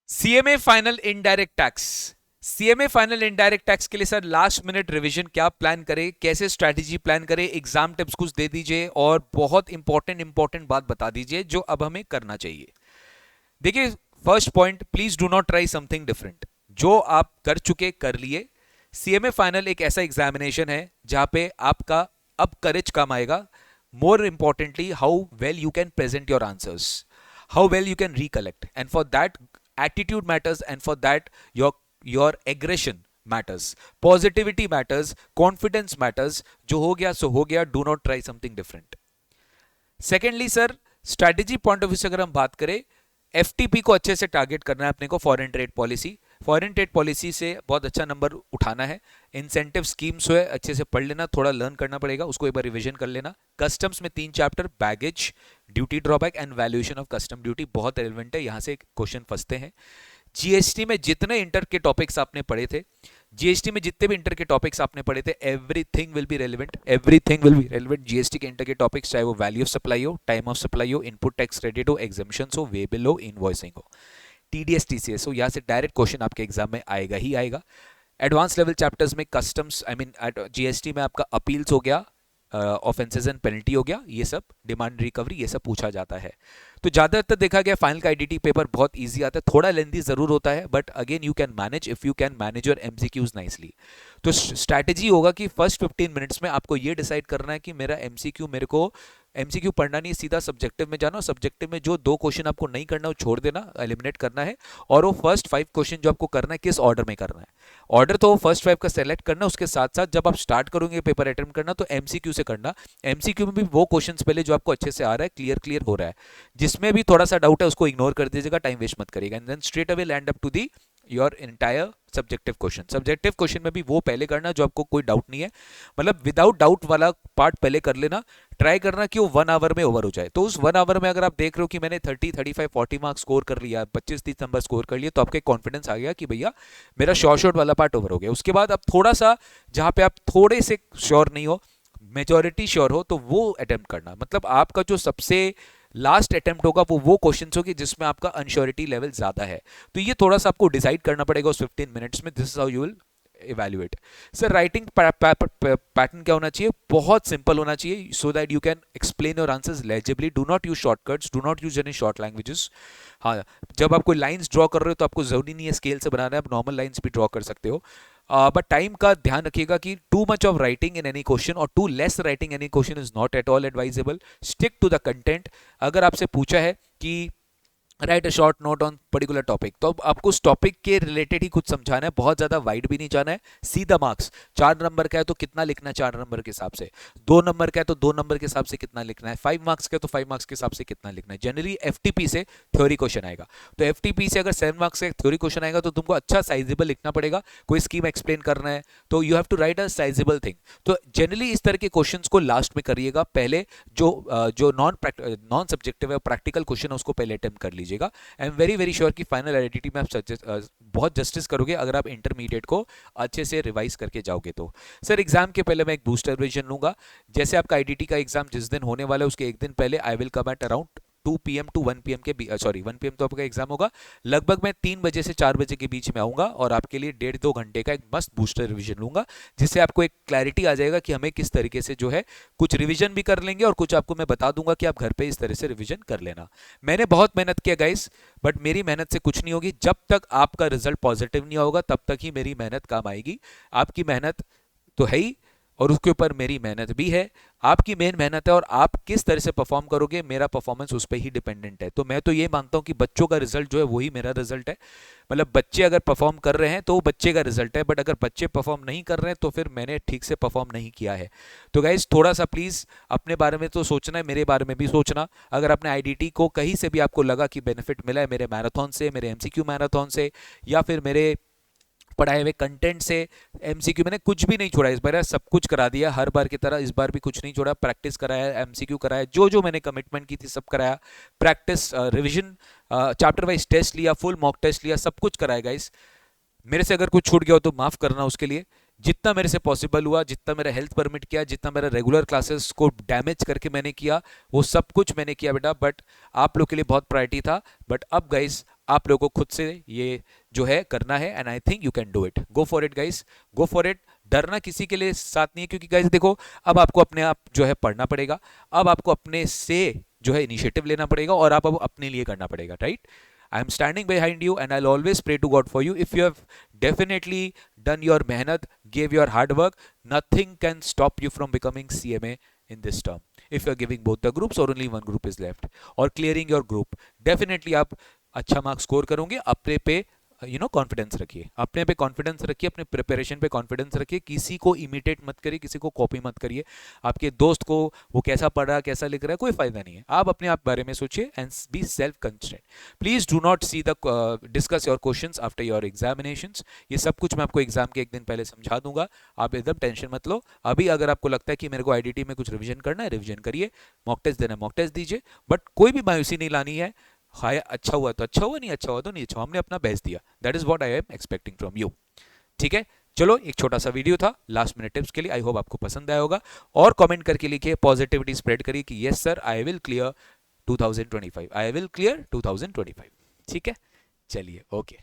CMA final indirect tax. CMA final indirect tax के लिए sir last minute revision क्या plan करें, कैसे स्ट्रैटेजी प्लान करें, एग्जाम टिप्स कुछ दे दीजिए और बहुत इंपॉर्टेंट बात बता दीजिए जो अब हमें करना चाहिए। देखिए, first point, please do not try something different. जो आप कर चुके कर लिए। सीएमए फाइनल एक ऐसा एग्जामिनेशन है जहां पे आपका अब करेज काम आएगा। More importantly, how well you can present your answers, how well you can recollect, and for that attitude matters, and for that your aggression matters, positivity matters, confidence matters। जो हो गया सो हो गया, do not try something different। Secondly sir, strategy point of view से अगर हम बात करें, एफटीपी को अच्छे से टारगेट करना है अपने को। Foreign trade policy, foreign trade policy से बहुत अच्छा नंबर उठाना है। इंसेंटिव स्कीम्स है अच्छे से पढ़ लेना, थोड़ा लर्न करना पड़ेगा, उसको एक बार रिवीजन कर लेना। कस्टम्स में 3 chapter, baggage, duty drawback and valuation of custom duty, बहुत रेलिवेंट है, यहां से क्वेश्चन फंसते हैं। जीएसटी में जितने इंटर के टॉपिक्स आपने पढ़े थे, जीएसटी में जितने भी इंटर के टॉपिक्स आपने पढ़े थे, everything will be relevant, everything will be relevant. GST के इंटर के टॉपिक्स, चाहे वो वैल्यू ऑफ सप्लाई हो, टाइम ऑफ सप्लाई हो, इनपुट टैक्स क्रेडिट हो, एग्जामिशंस हो, वे बिल हो, इनवॉइसिंग हो, टीडीएस टीसीएस हो, यहां से डायरेक्ट क्वेश्चन आपके एग्जाम में आएगा ही आएगा। एडवांस लेवल चैप्टर्स में कस्टम्स, आई मीन जीएसटी में आपका अपील्स हो गया, ऑफेंसेस एंड पेनल्टी हो गया, ये सब डिमांड रिकवरी, ये सब पूछा जाता है। तो ज्यादातर देखा गया फाइनल का आईडीटी पेपर बहुत इजी आता है, थोड़ा लेंथी जरूर होता है, but again you can manage if you can manage your MCQs nicely. तो स्ट्रैटेजी होगा कि फर्स्ट 15 मिनट्स में आपको ये डिसाइड करना है कि मेरा एमसीक्यू, मेरे को एमसीक्यू पढ़ना नहीं, सीधा सब्जेक्टिव में जाना, सब्जेक्टिव में जो 2 क्वेश्चन आपको नहीं करना वो छोड़ देना, एलिमिनेट करना है। और वो फर्स्ट 5 क्वेश्चन जो आपको करना है, किस ऑर्डर में करना है, ऑर्डर तो फर्स्ट 5 का सेलेक्ट करना, उसके साथ साथ जब आप स्टार्ट करोगे पेपर अटेम्प्ट करना तो एमसीक्यू से करना। एमसीक्यू में भी वो क्वेश्चंस पहले जो आपको अच्छे से आ रहा है, क्लियर क्लियर हो रहा है, जिसमें भी थोड़ा सा डाउट है उसको इग्नोर कर दीजिएगा, टाइम वेस्ट मत करिएगा, and then straight away land up to the your entire subjective question. Subjective question में भी वो पहले करना जो आपको कोई डाउट नहीं है, मतलब विदाउट डाउट वाला पार्ट पहले कर लेना। ट्राई करना कि वो 1 आवर में ओवर हो जाए। तो उस 1 आवर में अगर आप देख रहे हो कि मैंने 30, 35, 40 मार्क्स स्कोर कर लिया, 25, 30 नंबर स्कोर कर लिए, तो आपका कॉन्फिडेंस आ गया कि भैया मेरा शॉर्ट वाला पार्ट ओवर हो गया। उसके बाद अब थोड़ा सा जहां पे आप थोड़े से श्योर नहीं हो, मेजोरिटी श्योर हो, तो वो अटेम्प्ट करना, मतलब आपका जो सबसे लास्ट अटेम्प्ट होगा वो क्वेश्चन होगी जिसमें आपका अनश्योरिटी लेवल ज्यादा है। तो ये थोड़ा सा आपको डिसाइड करना पड़ेगा उस 15 मिनट्स में। This is how you will evaluate. Sir, writing pattern क्या होना चाहिए? बहुत सिंपल होना चाहिए, so that you can explain your answers legibly. Do not use shortcuts, do not use any short languages. हाँ, जब आप कोई लाइंस ड्रॉ कर रहे हो तो आपको जरूरी नहीं है स्केल से बनाना है, आप नॉर्मल लाइंस भी ड्रॉ कर सकते हो। बट टाइम का ध्यान रखिएगा कि too much of writing in any question और too less writing any question is not at all advisable. Stick to the content. अगर आपसे पूछा है कि write a short note on particular topic, तो अब आपको उस टॉपिक के रिलेटेड ही कुछ समझाना है, बहुत ज्यादा वाइड भी नहीं जाना है। सीधा मार्क्स 4 नंबर का है तो कितना लिखना है 4 नंबर के हिसाब से, 2 नंबर का है तो 2 नंबर के हिसाब से कितना लिखना है, 5 मार्क्स का है तो 5 मार्क्स के हिसाब से कितना लिखना है। जनरली एफटीपी से थ्योरी क्वेश्चन आएगा, तो एफटीपी से अगर 7 मार्क्स का थ्योरी क्वेश्चन आएगा तो तुमको अच्छा साइजेबल लिखना पड़ेगा। कोई स्कीम एक्सप्लेन करना है तो you have to write a sizable thing. तो जनरली इस तरह के क्वेश्चंस को लास्ट में करिएगा, पहले जो नॉन सब्जेक्टिव है, प्रैक्टिकल क्वेश्चन है, उसको पहले अटेम्प्ट कर लीजिएगा। I am very very sure कि फाइनल आइडेंटिटी में आप बहुत जस्टिस करोगे अगर आप इंटरमीडिएट को अच्छे से रिवाइज करके जाओगे तो। सर, एग्जाम के पहले मैं एक बूस्टर रिवीजन लूंगा। जैसे आपका आईडीटी का एग्जाम जिस दिन होने वाला है उसके एक दिन पहले I will come at around 2 PM to 1 PM के, सॉरी 1 PM तो आपका एग्जाम होगा, लगभग मैं 3 बजे से 4 बजे के बीच में आऊंगा और आपके लिए 1.5-2 घंटे का एक मस्त बूस्टर रिवीजन लूंगा, जिससे आपको एक क्लैरिटी आ जाएगा कि हमें किस तरीके से जो है कुछ रिवीजन भी कर लेंगे और कुछ आपको मैं बता दूंगा कि आप घर पे इस तरह से रिवीजन कर लेना। मैंने बहुत मेहनत किया गाइस, बट मेरी मेहनत से कुछ नहीं होगी। जब तक आपका रिजल्ट पॉजिटिव नहीं होगा तब तक ही मेरी मेहनत काम आएगी। आपकी मेहनत तो है ही, और उसके ऊपर मेरी मेहनत भी है। आपकी मेन मेहनत है और आप किस तरह से परफॉर्म करोगे, मेरा परफॉर्मेंस उस पर ही डिपेंडेंट है। तो मैं तो ये मानता हूं कि बच्चों का रिजल्ट जो है वही मेरा रिजल्ट है। मतलब बच्चे अगर परफॉर्म कर रहे हैं तो वो बच्चे का रिजल्ट है, बट अगर बच्चे परफॉर्म नहीं कर रहे हैं तो फिर मैंने ठीक से परफॉर्म नहीं किया है। तो गाइज, थोड़ा सा प्लीज अपने बारे में तो सोचना है, मेरे बारे में भी सोचना। अगर अपने आईडीटी को कहीं से भी आपको लगा कि बेनिफिट मिला है मेरे मैराथन से, मेरे एमसीक्यू मैराथन से, या फिर मेरे पढ़ाए हुए कंटेंट से, एमसीक्यू मैंने कुछ भी नहीं छोड़ा इस बार, सब कुछ करा दिया हर बार की तरह, इस बार भी कुछ नहीं छोड़ा। प्रैक्टिस कराया, एमसीक्यू कराया, जो जो मैंने कमिटमेंट की थी सब कराया। Practice, revision, chapter wise test लिया, फुल मॉक टेस्ट लिया, सब कुछ कराया गाइस। मेरे से अगर कुछ छूट गया हो तो माफ करना उसके लिए। जितना मेरे से पॉसिबल हुआ, जितना मेरा हेल्थ परमिट किया, जितना मेरा रेगुलर क्लासेस को डैमेज करके मैंने किया, वो सब कुछ मैंने किया बेटा। बट आप लोग के लिए बहुत प्रायोरिटी था। बट अब गाइस आप लोगों को खुद से ये जो है करना है, and I think you can do it. Go for it guys, go for it. डरना किसी के लिए साथ नहीं है, क्योंकि गाइस देखो, अब आपको अपने आप जो है पढ़ना पड़ेगा, अब आपको अपने से जो है इनिशिएटिव लेना पड़ेगा, और आप अब अपने लिए करना पड़ेगा, right? I am standing behind you and I'll always pray to God for you. If you have definitely done your mehnat, gave your hard work, nothing can stop you from becoming CMA in this term. If you are giving both the groups or only one group is left, or clearing your group, definitely आप अच्छा marks score करोगे। अपने पे confidence रखिए, अपने पे confidence रखिए, अपने प्रिपरेशन पे कॉन्फिडेंस रखिए। किसी को इमिटेट मत करिए, किसी को कॉपी मत करिए। आपके दोस्त को वो कैसा पढ़ रहा है, कैसा लिख रहा है, कोई फायदा नहीं है। आप अपने आप बारे में सोचिए and be self constant. Please do not see the discuss your questions after your examinations. ये सब कुछ मैं आपको एग्जाम के एक दिन पहले समझा दूंगा, आप एकदम टेंशन मत लो। अभी अगर आपको लगता है कि मेरे को आईडीटी में कुछ रिवीजन करना है, रिवीजन करिए। मॉक टेस्ट देना है, मॉक टेस्ट दीजिए। बट कोई भी मायूसी नहीं लानी है। हाय, अच्छा हुआ तो अच्छा हुआ, नहीं अच्छा हुआ तो नहीं अच्छा हुआ, हमने अपना बेस्ट दिया। That is what I am expecting from you. ठीक है, चलो एक छोटा सा वीडियो था लास्ट मिनट टिप्स के लिए। आई होप आपको पसंद आया होगा। और कमेंट करके लिखिए, पॉजिटिविटी स्प्रेड करिए कि yes sir I will clear 2025, I will clear 2025। ठीक है, चलिए, ओके।